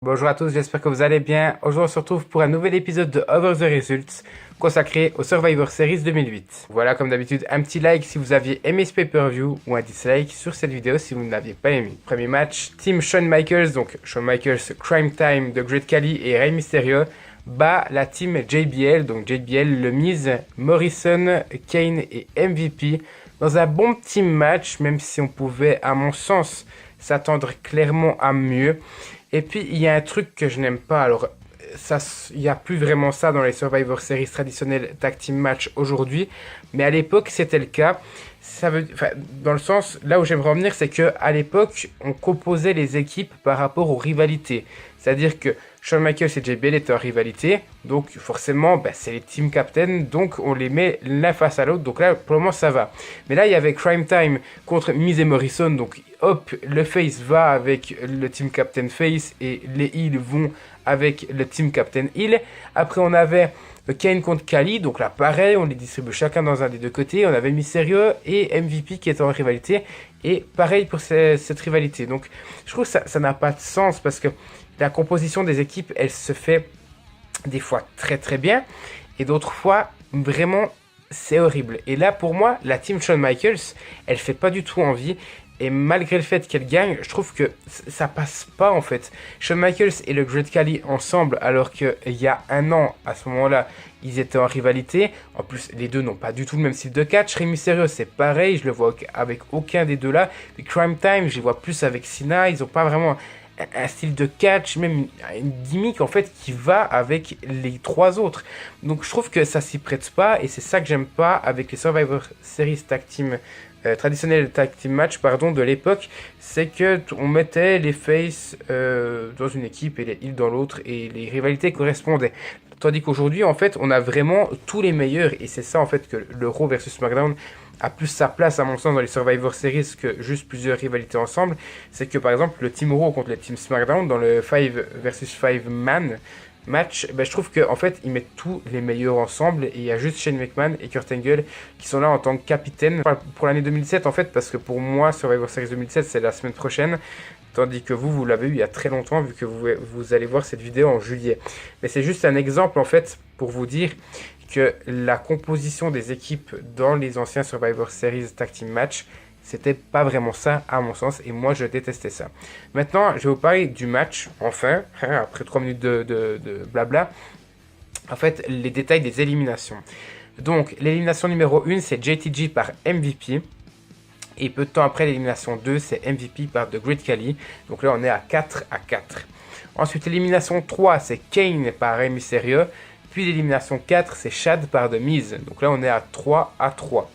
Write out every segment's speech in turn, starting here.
Bonjour à tous, j'espère que vous allez bien. Aujourd'hui, on se retrouve pour un nouvel épisode de Over the Results consacré au Survivor Series 2008. Voilà, comme d'habitude, un petit like si vous aviez aimé ce pay-per-view ou un dislike sur cette vidéo si vous ne l'aviez pas aimé. Premier match, Team Shawn Michaels, donc Shawn Michaels, Crime Time de Great Khali et Rey Mysterio, bat la team JBL, donc JBL, Le Miz, Morrison, Kane et MVP dans un bon team match, même si on pouvait, à mon sens, s'attendre clairement à mieux. Et puis, il y a un truc que je n'aime pas. Alors, ça, il n'y a plus vraiment ça dans les Survivor Series traditionnels tag team match aujourd'hui. Mais à l'époque, c'était le cas. Ça veut, enfin, dans le sens, là où j'aimerais en venir, c'est qu'à l'époque, on composait les équipes par rapport aux rivalités. C'est-à-dire que Shawn Michaels et JBL étaient en rivalité. Donc, forcément, c'est les team captains. Donc, on les met l'un face à l'autre. Donc là, pour le moment, ça va. Mais là, il y avait Crime Time contre Miz et Morrison. Donc, hop, le face va avec le team captain face et les heels vont avec le team captain heel. Après, on avait Kane contre Khali, donc là pareil, on les distribue chacun dans un des deux côtés. On avait Mysterio et MVP qui étaient en rivalité, et pareil pour cette rivalité. Donc je trouve que ça n'a pas de sens, parce que la composition des équipes, elle se fait des fois très très bien, et d'autres fois vraiment c'est horrible. Et là pour moi, la team Shawn Michaels, elle fait pas du tout envie. Et malgré le fait qu'elle gagne, je trouve que ça passe pas en fait. Shawn Michaels et le Great Khali ensemble, alors qu'il y a un an, à ce moment-là, ils étaient en rivalité. En plus, les deux n'ont pas du tout le même style de catch. Rey Mysterio, c'est pareil, je le vois avec aucun des deux là. Les Crime Time, je les vois plus avec Cena. Ils n'ont pas vraiment un style de catch, même une gimmick en fait qui va avec les trois autres. Donc je trouve que ça s'y prête pas, et c'est ça que j'aime pas avec les Survivor Series Tag Team traditionnel tag team match de l'époque, c'est que on mettait les faces dans une équipe et les heels dans l'autre, et les rivalités correspondaient. Tandis qu'aujourd'hui, en fait, on a vraiment tous les meilleurs, et c'est ça en fait que le Raw versus SmackDown a plus sa place à mon sens dans les Survivor Series que juste plusieurs rivalités ensemble. C'est que par exemple le Team Raw contre le Team SmackDown dans le 5 versus 5 man match, je trouve qu'en fait ils mettent tous les meilleurs ensemble, et il y a juste Shane McMahon et Kurt Angle qui sont là en tant que capitaine pour l'année 2007 en fait, parce que pour moi Survivor Series 2007 c'est la semaine prochaine, tandis que vous l'avez eu il y a très longtemps, vu que vous allez voir cette vidéo en juillet. Mais c'est juste un exemple en fait pour vous dire que la composition des équipes dans les anciens Survivor Series Tag Team Match, c'était pas vraiment ça à mon sens, et moi je détestais ça. Maintenant, je vais vous parler du match, enfin, après 3 minutes de blabla. En fait, les détails des éliminations. Donc, l'élimination numéro 1, c'est JTG par MVP. Et peu de temps après, l'élimination 2, c'est MVP par The Great Khali. Donc là, on est à 4-4. Ensuite, l'élimination 3, c'est Kane par Rey Mysterio. Puis l'élimination 4, c'est Chad par The Miz. Donc là, on est à 3-3.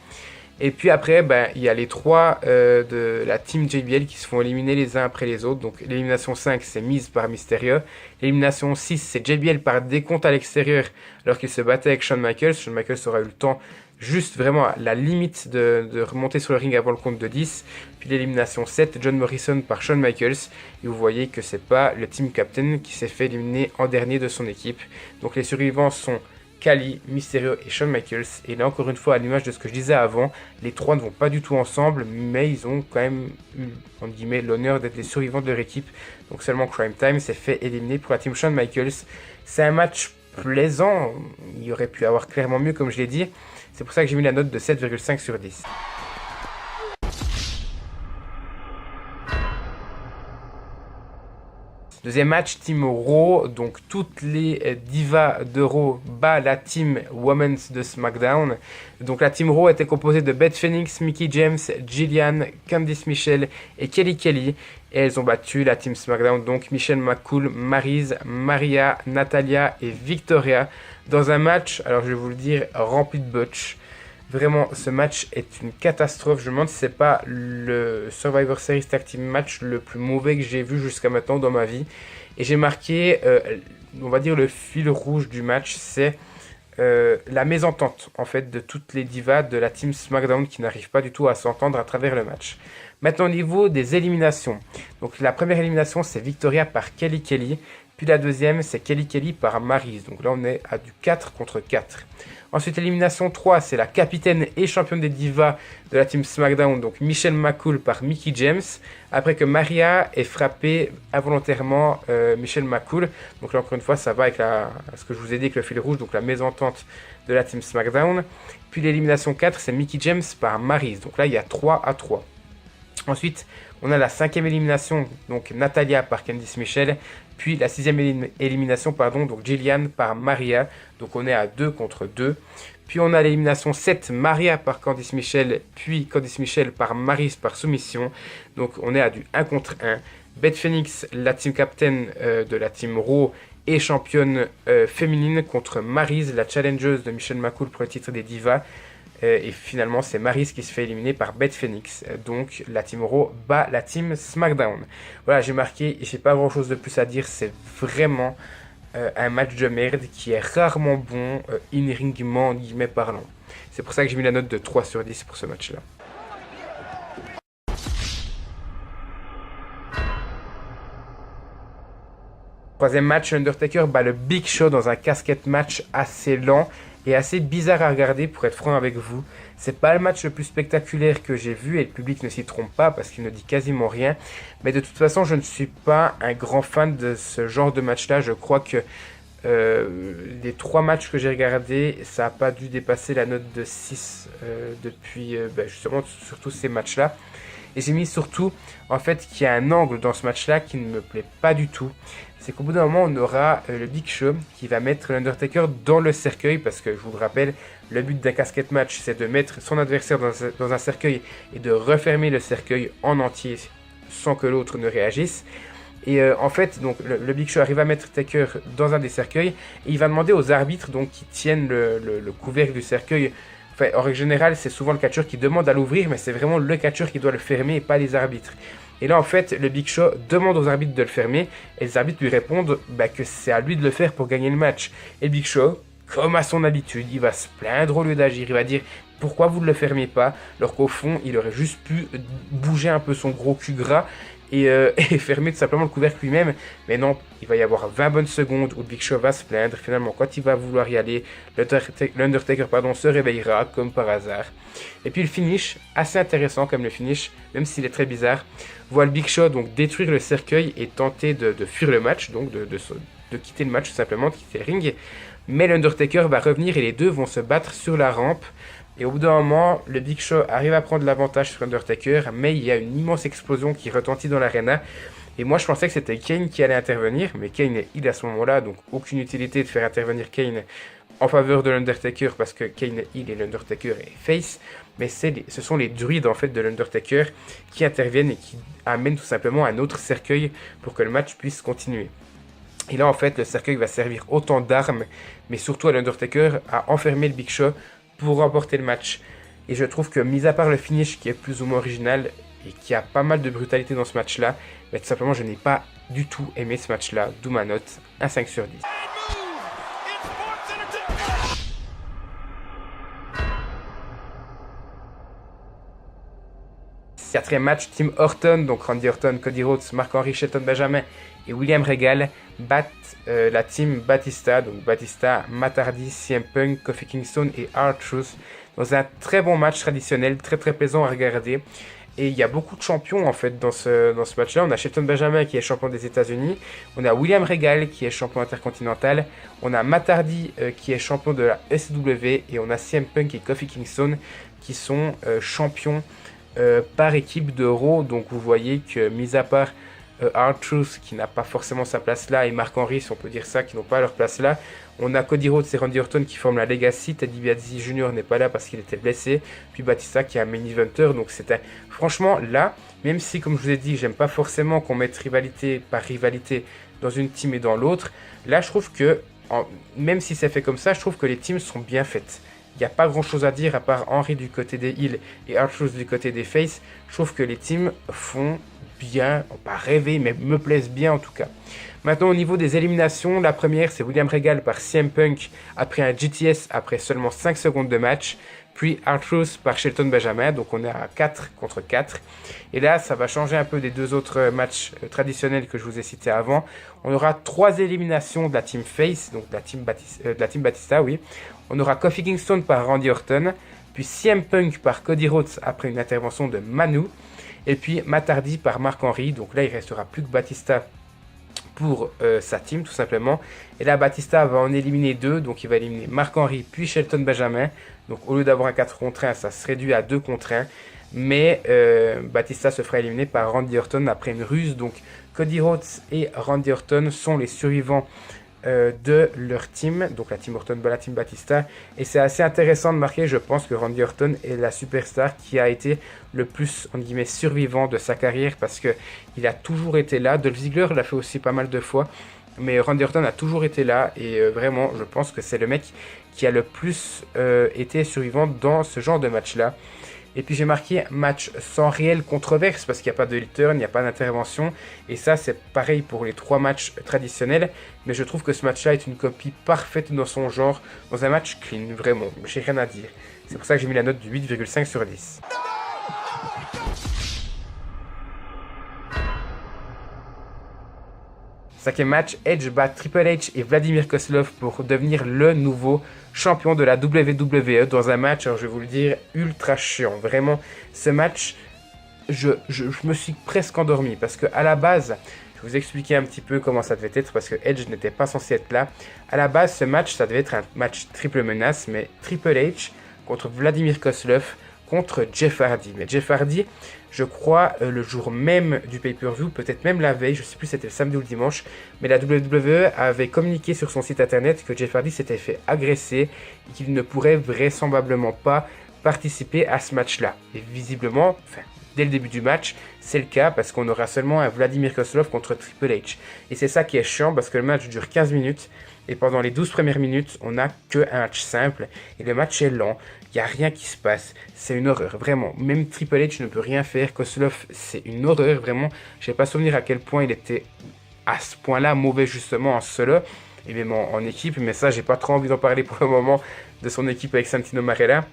Et puis après, il y a les trois de la team JBL qui se font éliminer les uns après les autres. Donc l'élimination 5, c'est Miz par Mysterio. L'élimination 6, c'est JBL par décompte à l'extérieur, alors qu'il se battait avec Shawn Michaels. Shawn Michaels aura eu le temps, juste vraiment à la limite de remonter sur le ring avant le compte de 10. Puis l'élimination 7, John Morrison par Shawn Michaels. Et vous voyez que c'est pas le team captain qui s'est fait éliminer en dernier de son équipe. Donc les survivants sont Khali, Mysterio et Shawn Michaels. Et là encore une fois, à l'image de ce que je disais avant, les trois ne vont pas du tout ensemble, mais ils ont quand même eu, entre guillemets, l'honneur d'être les survivants de leur équipe. Donc seulement Crime Time s'est fait éliminer pour la team Shawn Michaels. C'est un match plaisant, il aurait pu avoir clairement mieux comme je l'ai dit. C'est pour ça que j'ai mis la note de 7,5 sur 10. Deuxième match, Team Raw, donc toutes les divas de Raw bat la Team Women's de SmackDown. Donc la Team Raw était composée de Beth Phoenix, Mickie James, Jillian, Candice Michelle et Kelly Kelly. Et elles ont battu la Team SmackDown, donc Michelle McCool, Maryse, Maria, Natalia et Victoria, dans un match, alors je vais vous le dire, rempli de botch. Vraiment, ce match est une catastrophe. Je me demande si c'est pas le Survivor Series Tag Team match le plus mauvais que j'ai vu jusqu'à maintenant dans ma vie. Et j'ai marqué, on va dire, le fil rouge du match, c'est la mésentente en fait de toutes les divas de la team SmackDown qui n'arrivent pas du tout à s'entendre à travers le match. Maintenant au niveau des éliminations, donc la première élimination c'est Victoria par Kelly Kelly. Puis la deuxième, c'est Kelly Kelly par Maryse. Donc là, on est à du 4 contre 4. Ensuite, élimination 3, c'est la capitaine et championne des divas de la team SmackDown, donc Michelle McCool par Mickie James. Après que Maria ait frappé involontairement Michelle McCool. Donc là, encore une fois, ça va avec ce que je vous ai dit avec le fil rouge, donc la mésentente de la team SmackDown. Puis l'élimination 4, c'est Mickie James par Maryse. Donc là, il y a 3 à 3. Ensuite, on a la cinquième élimination, donc Natalia par Candice Michelle. Puis la sixième élimination, donc Jillian par Maria. Donc on est à 2 contre 2. Puis on a l'élimination 7, Maria par Candice Michelle. Puis Candice Michelle par Maryse par soumission. Donc on est à du 1 contre 1. Beth Phoenix, la team captain de la team Raw et championne féminine contre Maryse, la challengeuse de Michelle McCool pour le titre des divas. Et finalement, c'est Maryse qui se fait éliminer par Beth Phoenix. Donc, la Team Raw bat la Team SmackDown. Voilà, j'ai marqué, j'ai pas grand chose de plus à dire. C'est vraiment un match de merde qui est rarement bon, in-ringement, en guillemets parlant. C'est pour ça que j'ai mis la note de 3 sur 10 pour ce match-là. Troisième match, Undertaker bat le Big Show dans un casquette match assez lent et assez bizarre à regarder pour être franc avec vous. C'est pas le match le plus spectaculaire que j'ai vu et le public ne s'y trompe pas parce qu'il ne dit quasiment rien. Mais de toute façon, je ne suis pas un grand fan de ce genre de match-là. Je crois que les 3 matchs que j'ai regardés, ça n'a pas dû dépasser la note de 6 depuis justement surtout ces matchs-là. Et j'ai mis surtout en fait qu'il y a un angle dans ce match-là qui ne me plaît pas du tout. C'est qu'au bout d'un moment, on aura le Big Show qui va mettre l'Undertaker dans le cercueil. Parce que je vous le rappelle, le but d'un casquette match, c'est de mettre son adversaire dans un cercueil et de refermer le cercueil en entier sans que l'autre ne réagisse. Et en fait, donc, le Big Show arrive à mettre Taker dans un des cercueils. Et il va demander aux arbitres donc, qui tiennent le couvercle du cercueil. Enfin, en règle générale, c'est souvent le catcheur qui demande à l'ouvrir, mais c'est vraiment le catcheur qui doit le fermer et pas les arbitres. Et là, en fait, le Big Show demande aux arbitres de le fermer, et les arbitres lui répondent que c'est à lui de le faire pour gagner le match. Et le Big Show, comme à son habitude, il va se plaindre au lieu d'agir, il va dire « Pourquoi vous ne le fermez pas ?» Alors qu'au fond, il aurait juste pu bouger un peu son gros cul gras, et fermer tout simplement le couvercle lui-même. Mais non, il va y avoir 20 bonnes secondes où le Big Show va se plaindre. Finalement, quand il va vouloir y aller, l'Undertaker se réveillera comme par hasard. Et puis le finish, assez intéressant comme le finish, même s'il est très bizarre. Voit le Big Show donc détruire le cercueil et tenter de fuir le match, donc de quitter le match tout simplement, de quitter le ring. Mais l'Undertaker va revenir et les deux vont se battre sur la rampe. Et au bout d'un moment, le Big Show arrive à prendre l'avantage sur Undertaker, mais il y a une immense explosion qui retentit dans l'arena. Et moi, je pensais que c'était Kane qui allait intervenir, mais Kane est heal à ce moment-là, donc aucune utilité de faire intervenir Kane en faveur de l'Undertaker, parce que Kane est heal et l'Undertaker est face. Mais ce sont les druides en fait de l'Undertaker qui interviennent et qui amènent tout simplement un autre cercueil pour que le match puisse continuer. Et là, en fait, le cercueil va servir autant d'armes, mais surtout à l'Undertaker à enfermer le Big Show pour remporter le match. Et je trouve que, mis à part le finish qui est plus ou moins original et qui a pas mal de brutalité dans ce match-là, tout simplement je n'ai pas du tout aimé ce match-là, d'où ma note, un 5 sur 10. Quatrième match, Team Orton, donc Randy Orton, Cody Rhodes, Mark-Henry, Shelton Benjamin et William Regal battent la team Batista, donc Batista, Matt Hardy, CM Punk, Kofi Kingston et R-Truth dans un très bon match traditionnel, très très plaisant à regarder. Et il y a beaucoup de champions en fait dans ce match-là. On a Shelton Benjamin qui est champion des États-Unis, on a William Regal qui est champion intercontinental, on a Matt Hardy qui est champion de la SW et on a CM Punk et Kofi Kingston qui sont champions par équipe de Raw. Donc vous voyez que mis à part R-Truth qui n'a pas forcément sa place là et Mark-Henry, si on peut dire ça, qui n'ont pas leur place là, on a Cody Rhodes et Randy Orton qui forment la Legacy. Teddy DiBiase Jr. n'est pas là parce qu'il était blessé, puis Batista qui est un main eventer. Donc c'était franchement là, même si comme je vous ai dit j'aime pas forcément qu'on mette rivalité par rivalité dans une team et dans l'autre, là je trouve que même si c'est fait comme ça, je trouve que les teams sont bien faites. Il n'y a pas grand chose à dire à part Henry du côté des heels et R-Truth du côté des face. Je trouve que les teams font bien, pas rêver, mais me plaisent bien en tout cas. Maintenant au niveau des éliminations, la première c'est William Regal par CM Punk après un GTS après seulement 5 secondes de match. puis R-Truth par Shelton Benjamin, donc on est à 4 contre 4. Et là, ça va changer un peu des deux autres matchs traditionnels que je vous ai cités avant. On aura 3 éliminations de la Team Face, donc de la Team Batista, oui. On aura Kofi Kingston par Randy Orton, puis CM Punk par Cody Rhodes après une intervention de Manu, et puis Matt Hardy par Mark Henry. Donc là, il restera plus que Batista pour sa team, tout simplement. Et là, Batista va en éliminer 2, donc il va éliminer Mark Henry puis Shelton Benjamin. Donc au lieu d'avoir un 4 contre 1, ça se réduit à 2 contre 1. Mais Batista se fera éliminer par Randy Orton après une ruse. Donc Cody Rhodes et Randy Orton sont les survivants de leur team, donc la team Orton, la team Batista. Et c'est assez intéressant de marquer, je pense, que Randy Orton est la superstar qui a été le plus, en guillemets, survivant de sa carrière, parce que il a toujours été là. Dolph Ziggler l'a fait aussi pas mal de fois, mais Randy Orton a toujours été là, et vraiment, je pense que c'est le mec qui a le plus été survivant dans ce genre de match-là. Et puis j'ai marqué match sans réelle controverse parce qu'il n'y a pas de heel turn, il n'y a pas d'intervention. Et ça c'est pareil pour les 3 matchs traditionnels. Mais je trouve que ce match-là est une copie parfaite dans son genre, dans un match clean, vraiment. J'ai rien à dire. C'est pour ça que j'ai mis la note de 8,5 sur 10. Cinquième match, Edge bat Triple H et Vladimir Kozlov pour devenir le nouveau champion de la WWE dans un match, alors je vais vous le dire, ultra chiant. Vraiment, ce match, je me suis presque endormi parce que à la base, je vais vous expliquer un petit peu comment ça devait être parce que Edge n'était pas censé être là. À la base, ce match, ça devait être un match triple menace, mais Triple H contre Vladimir Kozlov contre Jeff Hardy. Mais Jeff Hardy, je crois, le jour même du pay-per-view, peut-être même la veille, je ne sais plus si c'était le samedi ou le dimanche, mais la WWE avait communiqué sur son site internet que Jeff Hardy s'était fait agresser et qu'il ne pourrait vraisemblablement pas participer à ce match-là. Et visiblement, dès le début du match, c'est le cas parce qu'on aura seulement un Vladimir Kozlov contre Triple H. Et c'est ça qui est chiant parce que le match dure 15 minutes et pendant les 12 premières minutes, on n'a qu'un match simple et le match est lent. Il n'y a rien qui se passe. C'est une horreur, vraiment. Même Triple H ne peut rien faire. Kozlov, c'est une horreur, vraiment. Je n'ai pas souvenir à quel point il était à ce point-là mauvais justement en solo et même en équipe. Mais ça, j'ai pas trop envie d'en parler pour le moment de son équipe avec Santino Marella.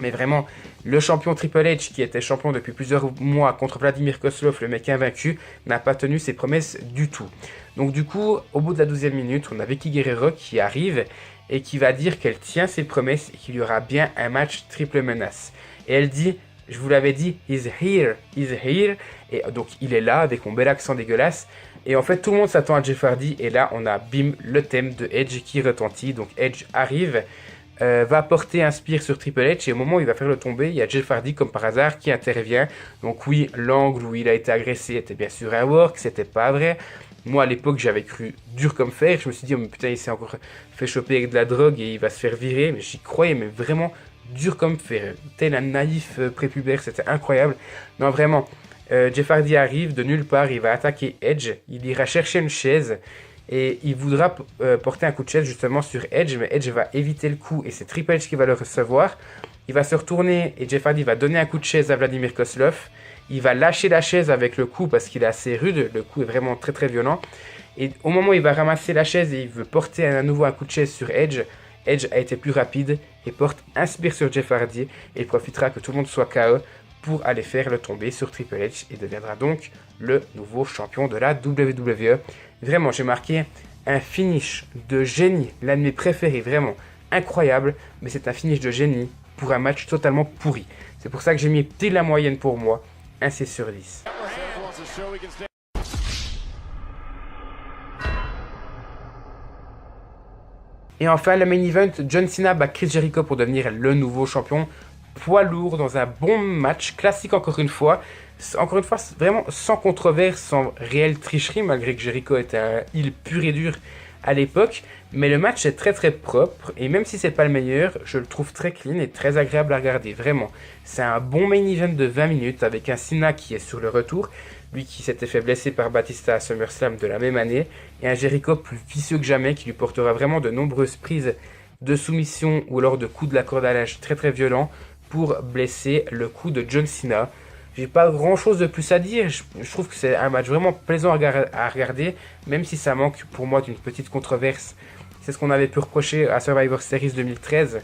Mais vraiment, le champion Triple H, qui était champion depuis plusieurs mois contre Vladimir Kozlov, le mec invaincu, n'a pas tenu ses promesses du tout. Donc du coup, au bout de la 12e minute, on a Vicky Guerrero qui arrive et qui va dire qu'elle tient ses promesses et qu'il y aura bien un match triple menace. Et elle dit, je vous l'avais dit, he's here. Et donc il est là avec mon bel accent dégueulasse. Et en fait, tout le monde s'attend à Jeff Hardy. Et là, on a bim, le thème de Edge qui retentit. Donc Edge arrive. Va porter un spear sur Triple H et au moment où il va faire le tomber, il y a Jeff Hardy comme par hasard qui intervient. Donc oui, l'angle où il a été agressé était bien sûr un work, c'était pas vrai. Moi à l'époque j'avais cru dur comme fer, je me suis dit oh, mais putain il s'est encore fait choper avec de la drogue et il va se faire virer, mais j'y croyais mais vraiment dur comme fer, tel un naïf prépubère, c'était incroyable. Non vraiment, Jeff Hardy arrive de nulle part, il va attaquer Edge, il ira chercher une chaise. Et il voudra porter un coup de chaise justement sur Edge, mais Edge va éviter le coup et c'est Triple H qui va le recevoir. Il va se retourner et Jeff Hardy va donner un coup de chaise à Vladimir Kozlov. Il va lâcher la chaise avec le coup parce qu'il est assez rude, le coup est vraiment très très violent. Et au moment où il va ramasser la chaise et il veut porter à nouveau un coup de chaise sur Edge, Edge a été plus rapide et porte un spear sur Jeff Hardy et il profitera que tout le monde soit KO pour aller faire le tomber sur Triple H et deviendra donc le nouveau champion de la WWE. Vraiment, j'ai marqué un finish de génie, l'un de mes préférés, vraiment incroyable, mais c'est un finish de génie pour un match totalement pourri. C'est pour ça que j'ai mis pile la moyenne pour moi, un 6 sur 10. Et enfin, le main event, John Cena bat Chris Jericho pour devenir le nouveau champion poids lourd dans un bon match, classique encore une fois, vraiment sans controverse, sans réelle tricherie, malgré que Jericho était un heel pur et dur à l'époque, mais le match est très très propre, et même si c'est pas le meilleur, je le trouve très clean et très agréable à regarder, vraiment. C'est un bon main event de 20 minutes, avec un Cena qui est sur le retour, lui qui s'était fait blesser par Batista à SummerSlam de la même année, et un Jericho plus vicieux que jamais, qui lui portera vraiment de nombreuses prises de soumission, ou alors de coups de la corde à linge très très violents, pour blesser le cou de John Cena. J'ai pas grand chose de plus à dire, je trouve que c'est un match vraiment plaisant à regarder, même si ça manque pour moi d'une petite controverse. C'est ce qu'on avait pu reprocher à Survivor Series 2013,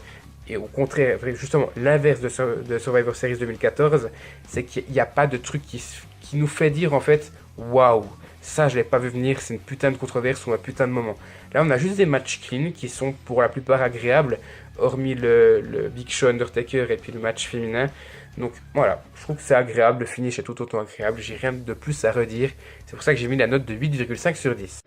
Et au contraire, justement, l'inverse de Survivor Series 2014, c'est qu'il n'y a pas de truc qui nous fait dire en fait, waouh, ça je l'ai pas vu venir, c'est une putain de controverse ou un putain de moment. Là, on a juste des matchs clean qui sont pour la plupart agréables, hormis le Big Show Undertaker et puis le match féminin. Donc voilà, je trouve que c'est agréable, le finish est tout autant agréable, j'ai rien de plus à redire. C'est pour ça que j'ai mis la note de 8,5 sur 10.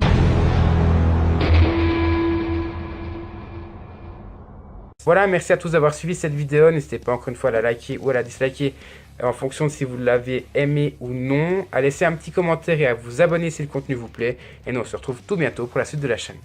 Voilà, merci à tous d'avoir suivi cette vidéo. N'hésitez pas encore une fois à la liker ou à la disliker en fonction de si vous l'avez aimé ou non. À laisser un petit commentaire et à vous abonner si le contenu vous plaît. Et nous on se retrouve tout bientôt pour la suite de la chaîne.